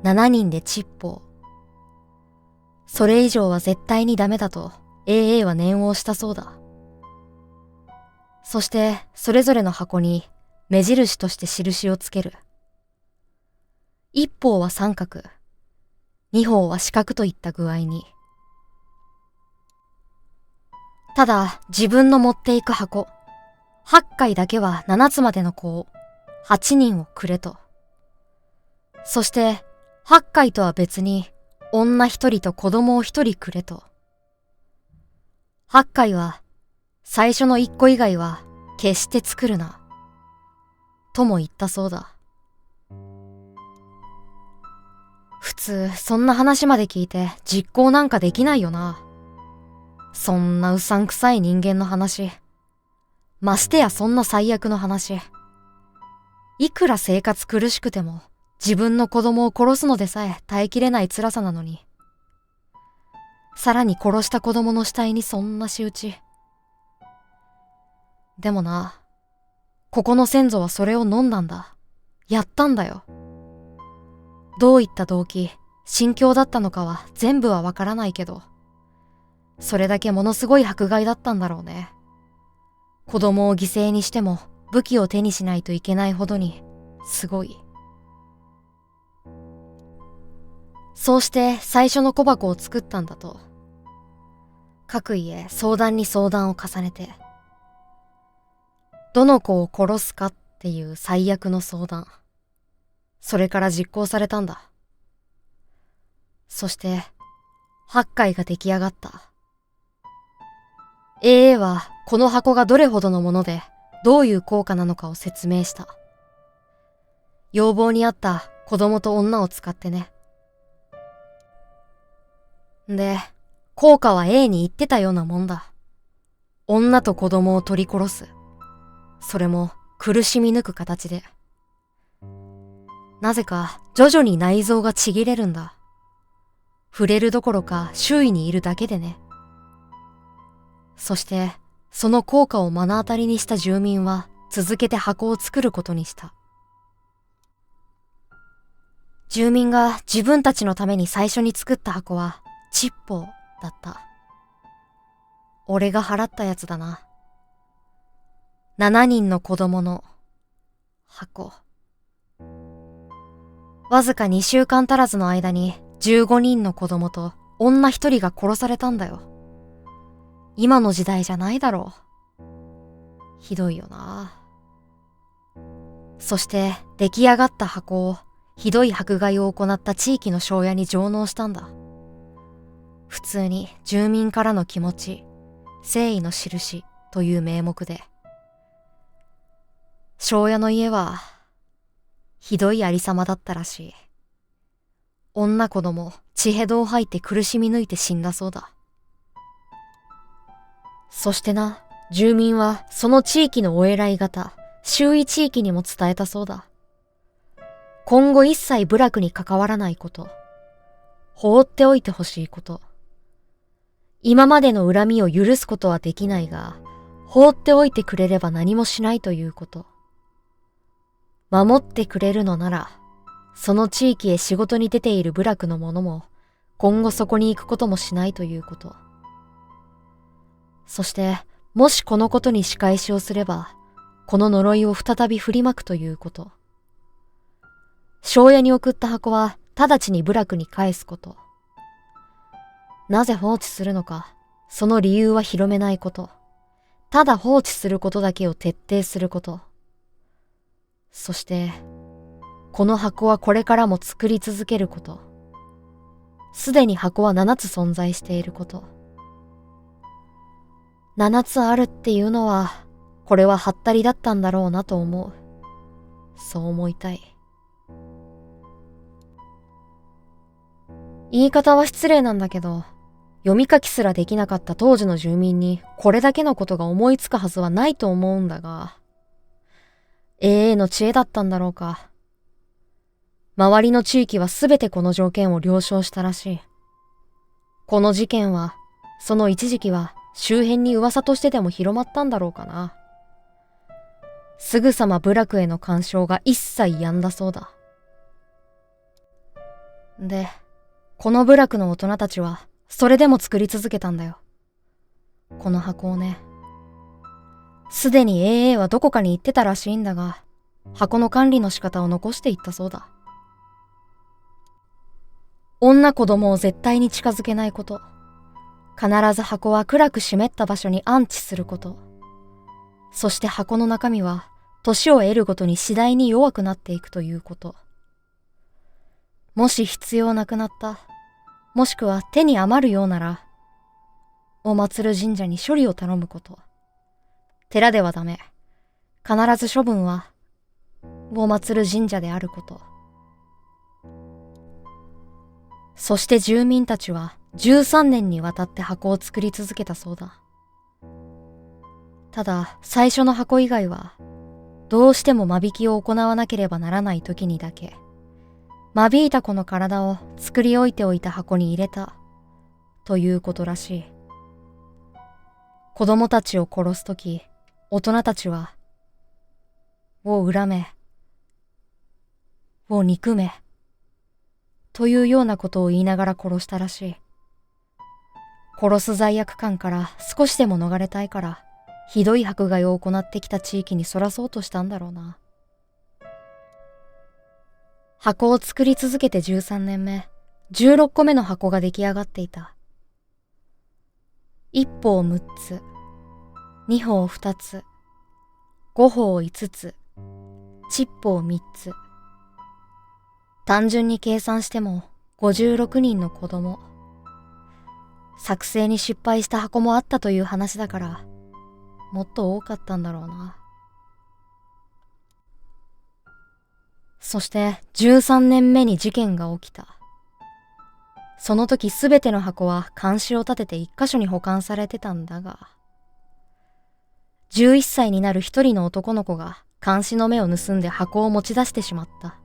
[SPEAKER 1] 7人で10包。それ以上は絶対にダメだと AA は念を押したそうだ。そしてそれぞれの箱に目印として印をつける。一方は三角、二方は四角といった具合に。ただ自分の持っていく箱、8回だけは7つまでの子を、8人をくれと。そして8回とは別に女1人と子供を1人くれと。8回は最初の1個以外は決して作るな。とも言ったそうだ。普通そんな話まで聞いて実行なんかできないよな。そんなうさんくさい人間の話。ましてやそんな最悪の話。いくら生活苦しくても自分の子供を殺すのでさえ耐えきれない辛さなのに。さらに殺した子供の死体にそんな仕打ち。でもな、ここの先祖はそれを飲んだんだ。やったんだよ。どういった動機、心境だったのかは全部はわからないけど、それだけものすごい迫害だったんだろうね。子供を犠牲にしても武器を手にしないといけないほどに、すごい。そうして最初の小箱を作ったんだと。各家相談に相談を重ねて、どの子を殺すかっていう最悪の相談。それから実行されたんだ。そして、8回が出来上がった。AA はこの箱がどれほどのもので、どういう効果なのかを説明した。要望に合った子供と女を使ってね。で、効果は A に言ってたようなもんだ。女と子供を取り殺す。それも苦しみ抜く形で。なぜか徐々に内臓がちぎれるんだ。触れるどころか周囲にいるだけでね。そしてその効果を目の当たりにした住民は続けて箱を作ることにした。住民が自分たちのために最初に作った箱はチッポーだった。俺が払ったやつだな。7人の子供の箱。わずか2週間足らずの間に15人の子供と女1人が殺されたんだよ。今の時代じゃないだろう。ひどいよな。そして出来上がった箱をひどい迫害を行った地域の庄屋に上納したんだ。普通に住民からの気持ち、誠意の印という名目で。庄屋の家はひどいありさまだったらしい。女子供血へどを吐いて苦しみ抜いて死んだそうだ。そしてな、住民はその地域のお偉い方、周囲地域にも伝えたそうだ。今後一切部落に関わらないこと、放っておいてほしいこと。今までの恨みを許すことはできないが、放っておいてくれれば何もしないということ。守ってくれるのなら、その地域へ仕事に出ている部落の者も、今後そこに行くこともしないということ。そして、もしこのことに仕返しをすれば、この呪いを再び振りまくということ。庄屋に送った箱は直ちに部落に返すこと。なぜ放置するのか、その理由は広めないこと。ただ放置することだけを徹底すること。そして、この箱はこれからも作り続けること。すでに箱は7つ存在していること。7つあるっていうのは、これはハッタリだったんだろうなと思う。そう思いたい。言い方は失礼なんだけど、読み書きすらできなかった当時の住民にこれだけのことが思いつくはずはないと思うんだが、AA の知恵だったんだろうか。周りの地域はすべてこの条件を了承したらしい。この事件は、その一時期は周辺に噂としてでも広まったんだろうかな。すぐさま部落への干渉が一切止んだそうだ。で、この部落の大人たちはそれでも作り続けたんだよ。この箱をね。すでに AA はどこかに行ってたらしいんだが、箱の管理の仕方を残していったそうだ。女子供を絶対に近づけないこと。必ず箱は暗く湿った場所に安置すること。そして箱の中身は年を得るごとに次第に弱くなっていくということ。もし必要なくなった、もしくは手に余るようなら、お祭る神社に処理を頼むこと。寺ではダメ。必ず処分は、お祭る神社であること。そして住民たちは13年にわたって箱を作り続けたそうだ。ただ、最初の箱以外は、どうしても間引きを行わなければならない時にだけ、間引いた子の体を作り置いておいた箱に入れた、ということらしい。子供たちを殺すとき、大人たちは、を恨め、を憎め、というようなことを言いながら殺したらしい。殺す罪悪感から少しでも逃れたいから、ひどい迫害を行ってきた地域にそらそうとしたんだろうな。箱を作り続けて13年目、16個目の箱が出来上がっていた。1方6つ、2方2つ、5方5つ、10方3つ。単純に計算しても56人の子供。作成に失敗した箱もあったという話だから、もっと多かったんだろうな。そして13年目に事件が起きた。その時すべての箱は監視を立てて一箇所に保管されてたんだが、11歳になる一人の男の子が監視の目を盗んで箱を持ち出してしまった。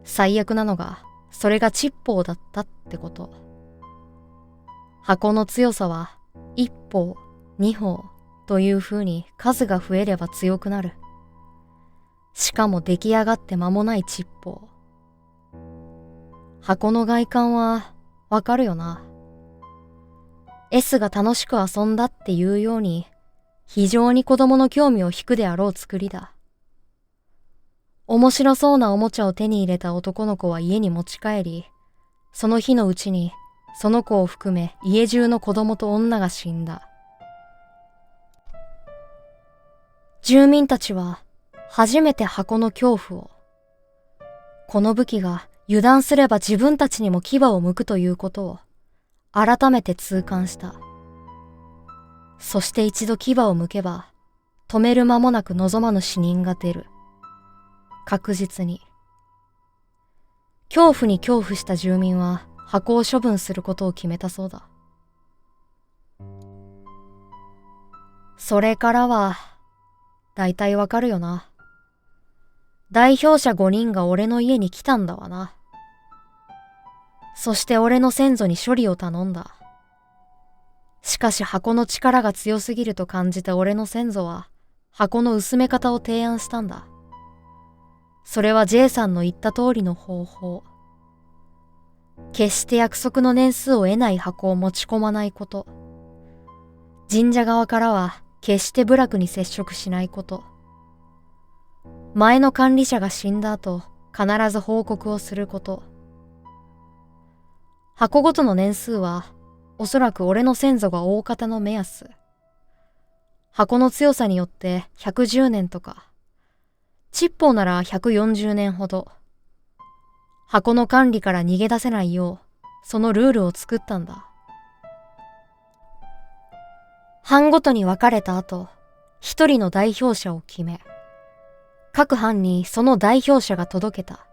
[SPEAKER 1] 最悪なのが、それがチッポーだったってこと。箱の強さは1方、2方という風に数が増えれば強くなる。しかも出来上がって間もないチッポー。箱の外観はわかるよな。S が楽しく遊んだっていうように、非常に子供の興味を引くであろう作りだ。面白そうなおもちゃを手に入れた男の子は家に持ち帰り、その日のうちにその子を含め家中の子供と女が死んだ。住民たちは初めて箱の恐怖を、この武器が油断すれば自分たちにも牙を剥くということを改めて痛感した。そして一度牙を剥けば止める間もなく望まぬ死人が出る。確実に。恐怖に恐怖した住民は箱を処分することを決めたそうだ。それからは、だいたいわかるよな。代表者5人が俺の家に来たんだわな。そして俺の先祖に処理を頼んだ。しかし箱の力が強すぎると感じた俺の先祖は箱の薄め方を提案したんだ。それは J さんの言った通りの方法。決して約束の年数を得ない箱を持ち込まないこと。神社側からは決して部落に接触しないこと。前の管理者が死んだ後、必ず報告をすること。箱ごとの年数は、おそらく俺の先祖が大方の目安。箱の強さによって110年とか、チッポーなら140年ほど。箱の管理から逃げ出せないよう、そのルールを作ったんだ。班ごとに分かれた後、一人の代表者を決め、各班にその代表者が届けた。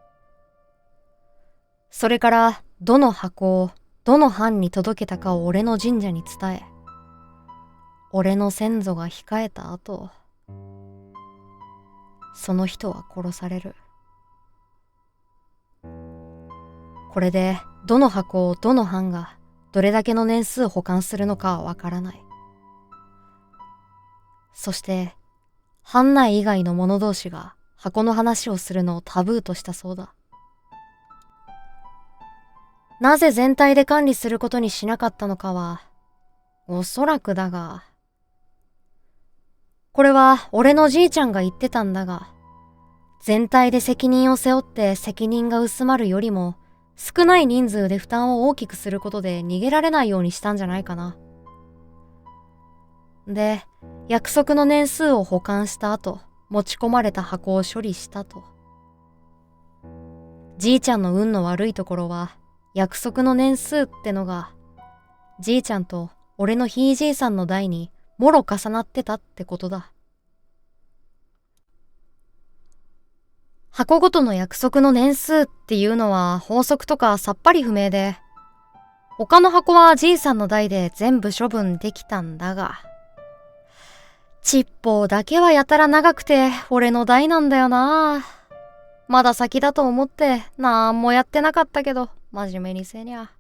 [SPEAKER 1] それから、どの箱をどの班に届けたかを俺の神社に伝え、俺の先祖が控えた後、その人は殺される。これで、どの箱をどの班がどれだけの年数保管するのかはわからない。そして、班内以外の者同士が箱の話をするのをタブーとしたそうだ。なぜ全体で管理することにしなかったのかは、おそらくだが、これは俺のじいちゃんが言ってたんだが、全体で責任を背負って責任が薄まるよりも、少ない人数で負担を大きくすることで逃げられないようにしたんじゃないかな。で、約束の年数を保管した後、持ち込まれた箱を処理したと。じいちゃんの運の悪いところは、約束の年数ってのが、じいちゃんと俺のひいじいさんの代にもろ重なってたってことだ。箱ごとの約束の年数っていうのは法則とかさっぱり不明で、他の箱はじいさんの代で全部処分できたんだが、チッポーだけはやたら長くて俺の代なんだよな。まだ先だと思ってなんもやってなかったけど、真面目にせにゃ。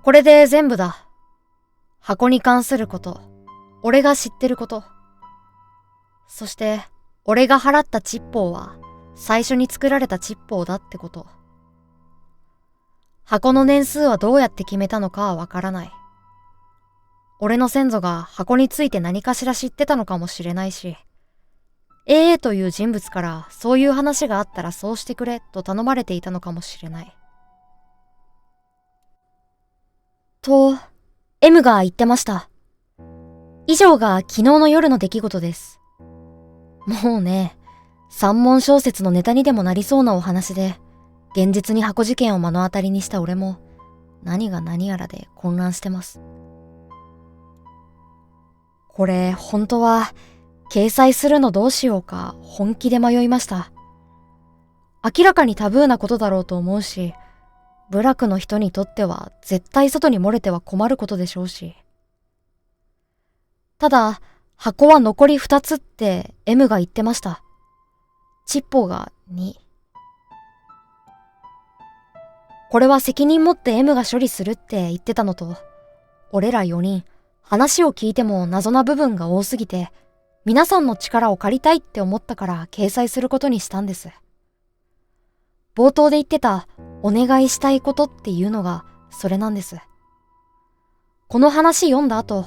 [SPEAKER 1] これで全部だ。箱に関すること、俺が知ってること。そして、俺が払ったチッポーは、最初に作られたチッポーだってこと。箱の年数はどうやって決めたのかはわからない。俺の先祖が箱について何かしら知ってたのかもしれないし、AA という人物からそういう話があったらそうしてくれと頼まれていたのかもしれない。と、M が言ってました。以上が昨日の夜の出来事です。もうね、三文小説のネタにでもなりそうなお話で、現実に箱事件を目の当たりにした俺も、何が何やらで混乱してます。これ、本当は、掲載するのどうしようか本気で迷いました。明らかにタブーなことだろうと思うし、部落の人にとっては絶対外に漏れては困ることでしょうし。ただ、箱は残り2つって M が言ってました。チッポが2。これは責任持って M が処理するって言ってたのと、俺ら4人、話を聞いても謎な部分が多すぎて、皆さんの力を借りたいって思ったから掲載することにしたんです。冒頭で言ってたお願いしたいことっていうのがそれなんです。この話読んだ後、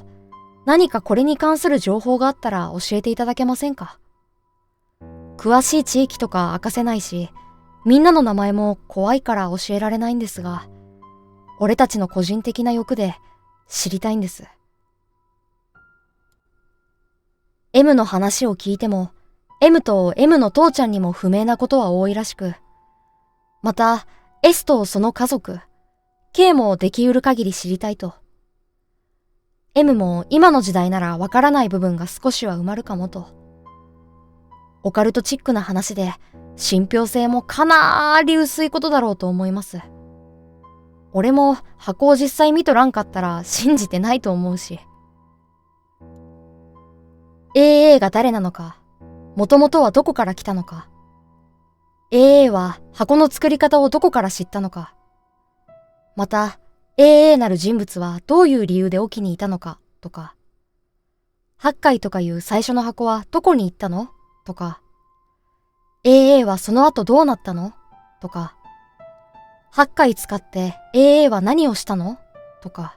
[SPEAKER 1] 何かこれに関する情報があったら教えていただけませんか？詳しい地域とか明かせないし、みんなの名前も怖いから教えられないんですが、俺たちの個人的な欲で知りたいんです。M の話を聞いても、M と M の父ちゃんにも不明なことは多いらしく、また S とその家族、K もできうる限り知りたいと。M も今の時代ならわからない部分が少しは埋まるかもと。オカルトチックな話で、信憑性もかなり薄いことだろうと思います。俺も箱を実際見とらんかったら信じてないと思うし。AA が誰なのか、もともとはどこから来たのか、AA は箱の作り方をどこから知ったのか、また AA なる人物はどういう理由で沖にいたのかとか、八海とかいう最初の箱はどこに行ったのとか、AA はその後どうなったのとか、八海使って AA は何をしたのとか。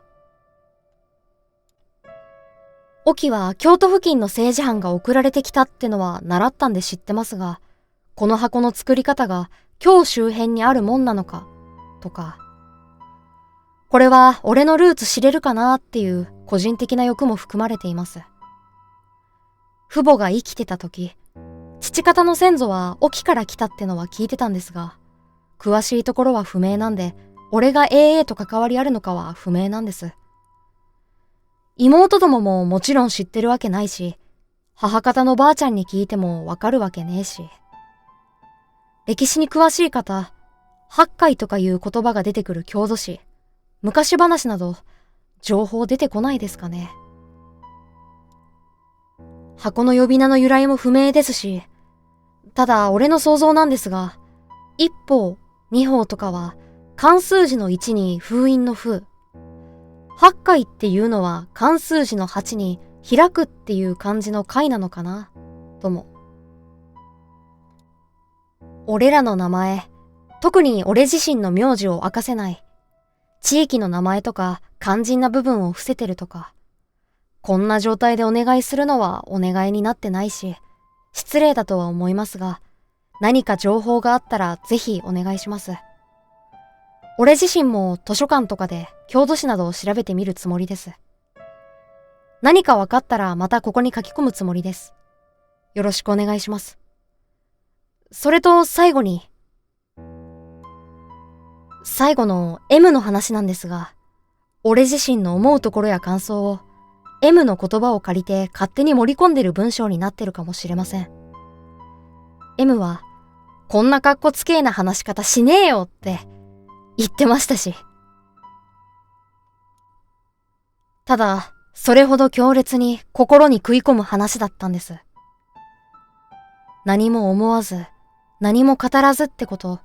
[SPEAKER 1] 沖は京都付近の政治犯が送られてきたってのは習ったんで知ってますが、この箱の作り方が京周辺にあるもんなのか、とか。これは俺のルーツ知れるかなっていう個人的な欲も含まれています。父母が生きてた時、父方の先祖は沖から来たってのは聞いてたんですが、詳しいところは不明なんで、俺が AA と関わりあるのかは不明なんです。妹どもももちろん知ってるわけないし、母方のばあちゃんに聞いてもわかるわけねえし。歴史に詳しい方、八海とかいう言葉が出てくる郷土史、昔話など、情報出てこないですかね。箱の呼び名の由来も不明ですし、ただ俺の想像なんですが、一方、二方とかは漢数字の1に封印の封。八海っていうのは漢数字の8に開くっていう漢字の海なのかなとも。俺らの名前、特に俺自身の名字を明かせない。地域の名前とか肝心な部分を伏せてるとか。こんな状態でお願いするのはお願いになってないし、失礼だとは思いますが、何か情報があったらぜひお願いします。俺自身も図書館とかで郷土史などを調べてみるつもりです。何か分かったらまたここに書き込むつもりです。よろしくお願いします。それと最後に、最後の M の話なんですが、俺自身の思うところや感想を M の言葉を借りて勝手に盛り込んでる文章になってるかもしれません。M は、こんなかっこつけえな話し方しねえよって言ってましたし。ただ、それほど強烈に心に食い込む話だったんです。何も思わず、何も語らずってこと、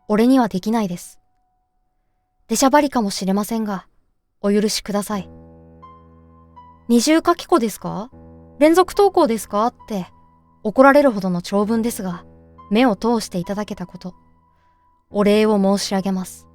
[SPEAKER 1] 俺にはできないです。出しゃばりかもしれませんが、お許しください。二重書き子ですか？連続投稿ですか？って怒られるほどの長文ですが、目を通していただけたこと、お礼を申し上げます。